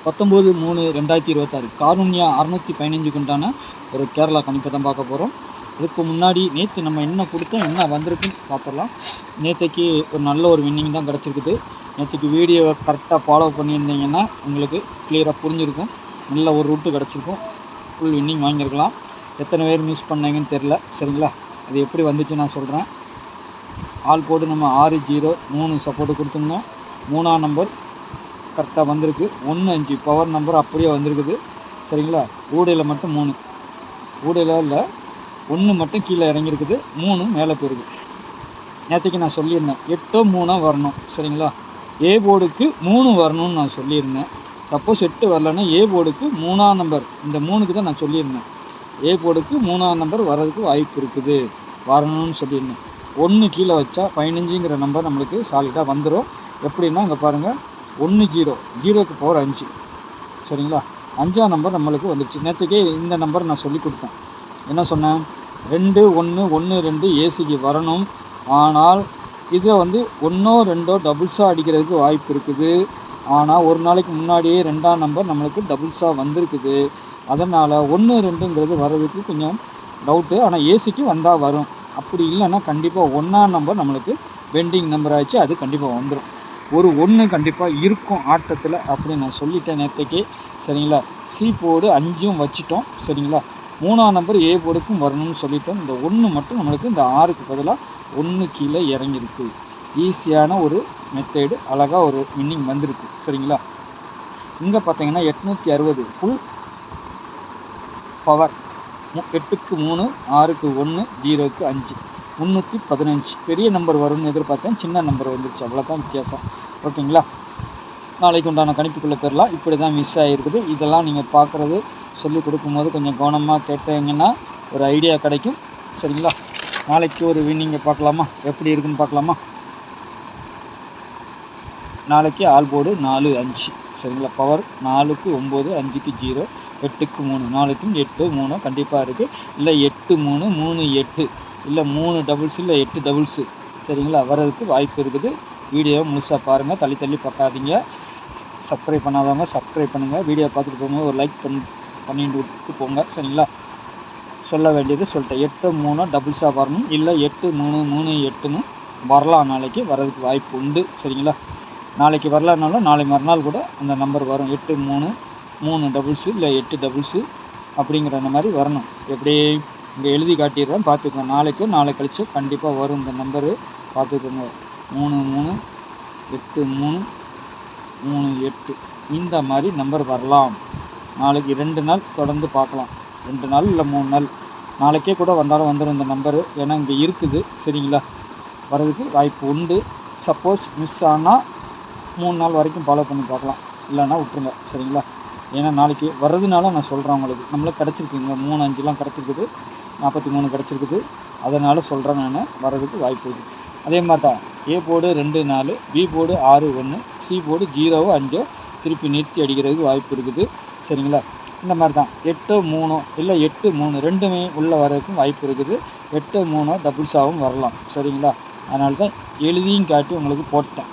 19/3/2026 காருண்யா 615க்கு உண்டான ஒரு கேரளா கணிப்பை தான் பார்க்க போகிறோம். இதுக்கு முன்னாடி நேற்று நம்ம என்ன கொடுத்தோம், என்ன வந்திருக்குன்னு பார்த்துடலாம். நேற்றுக்கு ஒரு நல்ல ஒரு வின்னிங் தான் கிடச்சிருக்குது. நேற்றுக்கு வீடியோவை கரெக்டாக ஃபாலோ பண்ணியிருந்தீங்கன்னா உங்களுக்கு கிளியராக புரிஞ்சிருக்கும். நல்ல ஒரு ரூட்டு கிடச்சிருக்கும், ஃபுல் வின்னிங் வாங்கியிருக்கலாம். எத்தனை பேர் மிஸ் பண்ணீங்கன்னு தெரில, சரிங்களா? அது எப்படி வந்துச்சு நான் சொல்கிறேன். ஆல் போர்டு நம்ம 6-0-3 சப்போர்ட்டு கொடுத்துருந்தோம். 3ஆம் நம்பர் கரெக்டாக வந்திருக்கு. 1-5 பவர் நம்பர் அப்படியே வந்திருக்குது, சரிங்களா? ஊடையில் மட்டும் 3, ஊடையில் இல்லை 1 மட்டும் கீழே இறங்கியிருக்குது, 3 மேலே போயிருக்கு. நேற்றுக்கு நான் சொல்லியிருந்தேன் 8-3 வரணும், சரிங்களா? ஏ போர்டுக்கு 3 வரணும்னு நான் சொல்லியிருந்தேன். சப்போஸ் 8 வரலன்னா ஏ போர்டுக்கு 3ஆம் நம்பர், இந்த 3க்கு தான் நான் சொல்லியிருந்தேன். ஏ போர்டுக்கு 3ஆம் நம்பர் வர்றதுக்கு வாய்ப்பு இருக்குது, வரணும்னு சொல்லியிருந்தேன். 1 கீழே வச்சா 15ங்கிற நம்பர் நம்மளுக்கு சாலிடாக வந்துடும். எப்படின்னா இங்கே பாருங்கள், 1-0, 0க்கு பவர் 5, சரிங்களா? 5ஆம் நம்பர் நம்மளுக்கு வந்துடுச்சு. நேற்றுக்கே இந்த நம்பர் நான் சொல்லி கொடுத்தேன். என்ன சொன்னேன், 2-1-1-2 ஏசிக்கு வரணும். ஆனால் இதை 1-2 டபுள்ஸாக அடிக்கிறதுக்கு வாய்ப்பு இருக்குது. ஆனால் ஒரு நாளைக்கு முன்னாடியே 2ஆம் நம்பர் நம்மளுக்கு டபுள்ஸாக வந்திருக்குது. அதனால் 1-2ங்கிறது வர்றதுக்கு கொஞ்சம் டவுட்டு. ஆனால் ஏசிக்கு வந்தால் வரும். அப்படி இல்லைன்னா கண்டிப்பாக 1ஆம் நம்பர் நம்மளுக்கு பெண்டிங் நம்பர் ஆச்சு, அது கண்டிப்பாக வந்துடும். ஒரு 1 கண்டிப்பாக இருக்கும் ஆட்டத்தில், அப்படி நான் சொல்லிட்டேன் நேற்றுக்கே, சரிங்களா? சி போர்டு 5ம் வச்சிட்டோம், சரிங்களா? 3ஆம் நம்பர் ஏ போர்டுக்கும் வரணும்னு சொல்லிட்டோம். இந்த 1 மட்டும் நம்மளுக்கு இந்த 6க்கு பதிலாக 1 கீழே இறங்கியிருக்கு. ஈஸியான ஒரு மெத்தேடு, அழகாக ஒரு வின்னிங் வந்திருக்கு, சரிங்களா? இங்கே பார்த்தீங்கன்னா 860 ஃபுல் பவர், 8க்கு 3, 6க்கு 1, 0க்கு 5, 315 பெரிய நம்பர் வரும்னு எதிர்பார்த்தேன், சின்ன நம்பர் வந்துருச்சு, அவ்வளோதான் வித்தியாசம். ஓகேங்களா? நாளைக்கு உண்டான கணிப்புக்குள்ளே பெறலாம். இப்படி தான் மிஸ் ஆகிருக்குது. இதெல்லாம் நீங்கள் பார்க்குறது சொல்லி கொடுக்கும்போது கொஞ்சம் கவனமாக கேட்டீங்கன்னா ஒரு ஐடியா கிடைக்கும், சரிங்களா? நாளைக்கு ஒரு வின்னிங்கை பார்க்கலாமா, எப்படி இருக்குன்னு பார்க்கலாமா? நாளைக்கு ஆல் போர்டு 4-5, சரிங்களா? பவர் 4க்கு 9, 5க்கு 0, 8க்கு 3, 4க்கும் 8-3 கண்டிப்பாக இருக்குது. இல்லை 8-3, 3-8, இல்லை 3 டபுள்ஸ், இல்லை 8 டபுள்ஸு, சரிங்களா? வர்றதுக்கு வாய்ப்பு இருக்குது. வீடியோ முழுசாக பாருங்கள், தள்ளி தள்ளி பார்க்காதீங்க. சப்ஸ்கிரைப் பண்ணாதவங்க சப்ஸ்கிரைப் பண்ணுங்கள். வீடியோ பார்த்துட்டு போகும்போது ஒரு லைக் பண்ணிட்டு விட்டு போங்க, சரிங்களா? சொல்ல வேண்டியது சொல்லிட்டேன். 8-3 டபுள்ஸாக வரணும், இல்லை 8-3, 3-8ன்னு வரலாம். நாளைக்கு வர்றதுக்கு வாய்ப்பு உண்டு, சரிங்களா? நாளைக்கு வரலனாலும் நாளை மறுநாள் கூட அந்த நம்பர் வரும். 8-3, 3 டபுள்ஸு, இல்லை 8 டபுள்ஸு அப்படிங்கிற அந்த மாதிரி வரணும். எப்படி இங்கே எழுதி காட்டிடுறேன், பார்த்துக்கோங்க. நாளைக்கும் நாளை கழிச்சு கண்டிப்பாக வரும் இந்த நம்பரு, பார்த்துக்கோங்க. 3-3, 8-3, 3-8 இந்த மாதிரி நம்பர் வரலாம். நாளைக்கு 2 நாள் தொடர்ந்து பார்க்கலாம். 2 நாள் இல்லை 3 நாள், நாளைக்கே கூட வந்தாலும் வந்துடும் இந்த நம்பரு. ஏன்னா இங்கே இருக்குது, சரிங்களா? வர்றதுக்கு வாய்ப்பு உண்டு. சப்போஸ் மிஸ் ஆனால் 3 நாள் வரைக்கும் ஃபாலோ பண்ணி பார்க்கலாம், இல்லைன்னா விட்டுருங்க, சரிங்களா? ஏன்னா நாளைக்கு வர்றதுனால நான் சொல்கிறேன் உங்களுக்கு. நம்மளுக்கு கிடச்சிருக்குங்க 3-5லாம் கிடச்சிருக்குது, 43 கிடச்சிருக்குது. அதனால் சொல்கிறேன் நான், வர்றதுக்கு வாய்ப்பு இருக்குது. அதே மாதிரி தான் A board 2-4, B board 6-1, C board 0-5 திருப்பி நிறுத்தி அடிக்கிறதுக்கு வாய்ப்பு இருக்குது, சரிங்களா? இந்த மாதிரி தான் 8-3, இல்லை 8-3 ரெண்டுமே உள்ளே வர்றதுக்கும் வாய்ப்பு இருக்குது. 8-3 டபுள்ஸாகவும் வரலாம், சரிங்களா? அதனால தான் எழுதியும் காட்டி உங்களுக்கு போட்டேன்.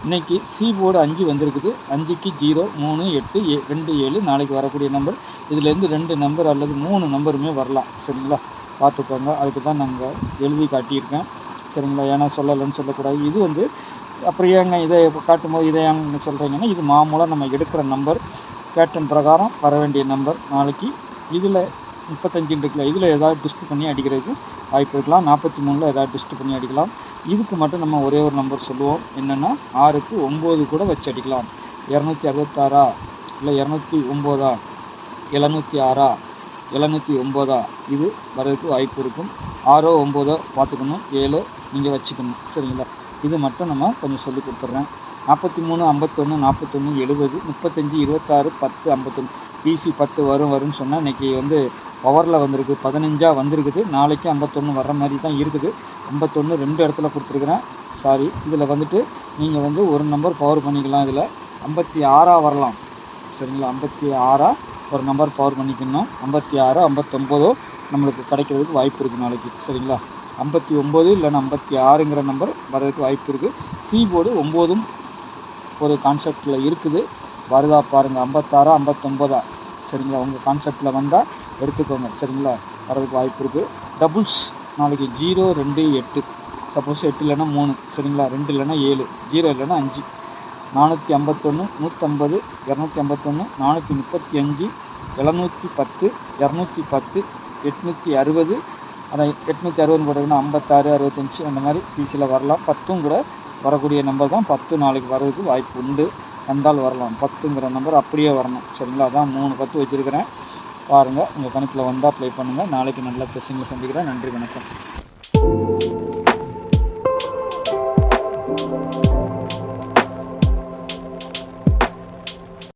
இன்றைக்கி சி போர்டு 5 வந்திருக்குது, 5க்கு 0, 3, 8, 2, 7 நாளைக்கு வரக்கூடிய நம்பர். இதுலேருந்து 2 நம்பர் அல்லது 3 நம்பருமே வரலாம், சரிங்களா? பார்த்துக்கோங்க. அதுக்கு தான் நாங்கள் எழுதி காட்டியிருக்கேன், சரிங்களா? ஏன்னா சொல்லலைன்னு சொல்லக்கூடாது. இது அப்புறம் ஏங்க இதை காட்டும்போது இதை ஏங்க சொல்கிறீங்கன்னா, இது மாமூலாக நம்ம எடுக்கிற நம்பர், பேட்டர்ன் பிரகாரம் வர வேண்டிய நம்பர். நாளைக்கு இதில் 35 இருக்குல்ல, இதில் ஏதாவது டிஸ்ட் பண்ணி அடிக்கிறதுக்கு வாய்ப்பு இருக்கலாம். 43ல் ஏதாவது டிஸ்ட் பண்ணி அடிக்கலாம். இதுக்கு மட்டும் நம்ம ஒரே ஒரு நம்பர் சொல்லுவோம், என்னென்னா 6க்கு 9 கூட வச்சு அடிக்கலாம். 266 இல்லை 209, 706, 709 இது வர்றதுக்கு வாய்ப்பு இருக்கும். 6, 9 பார்த்துக்கணும், 7 நீங்கள் வச்சுக்கணும், சரிங்களா? இது மட்டும் நம்ம கொஞ்சம் சொல்லி கொடுத்துட்றேன். 43, 51, 41, 70, 35, 26, 10, 51 பிசி 10 வரும்னு சொன்னால் இன்றைக்கி பவரில் வந்திருக்கு, 15ஆக வந்திருக்குது. நாளைக்கு 51 வர்ற மாதிரி தான் இருக்குது. 51 2 இடத்துல கொடுத்துருக்குறேன், சாரி. இதில் நீங்கள் ஒரு நம்பர் பவர் பண்ணிக்கலாம். இதில் 56ஆக வரலாம், சரிங்களா? 56ஆக ஒரு நம்பர் பவர் பண்ணிக்கணும். 56, 59 நம்மளுக்கு கிடைக்கிறதுக்கு வாய்ப்பு இருக்குது நாளைக்கு, சரிங்களா? 59 இல்லைன்னா 56ங்கிற நம்பர் வர்றதுக்கு வாய்ப்பு இருக்குது. சி போர்டு 9ம் ஒரு கான்செப்டில் இருக்குது. வருதா பாருங்கள். 56 59 சரிங்களா. உங்கள் கான்செப்டில் வந்தால் எடுத்துக்கோங்க சரிங்களா. வரதுக்கு வாய்ப்பு இருக்குது. டபுள்ஸ் நாளைக்கு 0 2 8 சப்போஸ் 8 இல்லைன்னா 3 சரிங்களா. 2 இல்லைன்னா 7 0 இல்லைன்னா 5 451 150 251 435 710 210 860 அதான் 860 போட்டிங்கன்னா 56 65 அந்த மாதிரி பிசியில் வரலாம். 10 கூட வரக்கூடிய நம்பர் தான். 10 நாளைக்கு வர்றதுக்கு வாய்ப்பு உண்டு. வந்தால் வரலாம். 10ங்கிற நம்பர் அப்படியே வரணும் சரிங்களா. அதான் 3 10 வச்சுருக்கிறேன். பாருங்கள், உங்கள் கணக்கில் வந்தால் ப்ளே பண்ணுங்கள். நாளைக்கு நல்ல கெஸ்ஸிங்கில் சந்திக்கிறேன். நன்றி, வணக்கம்.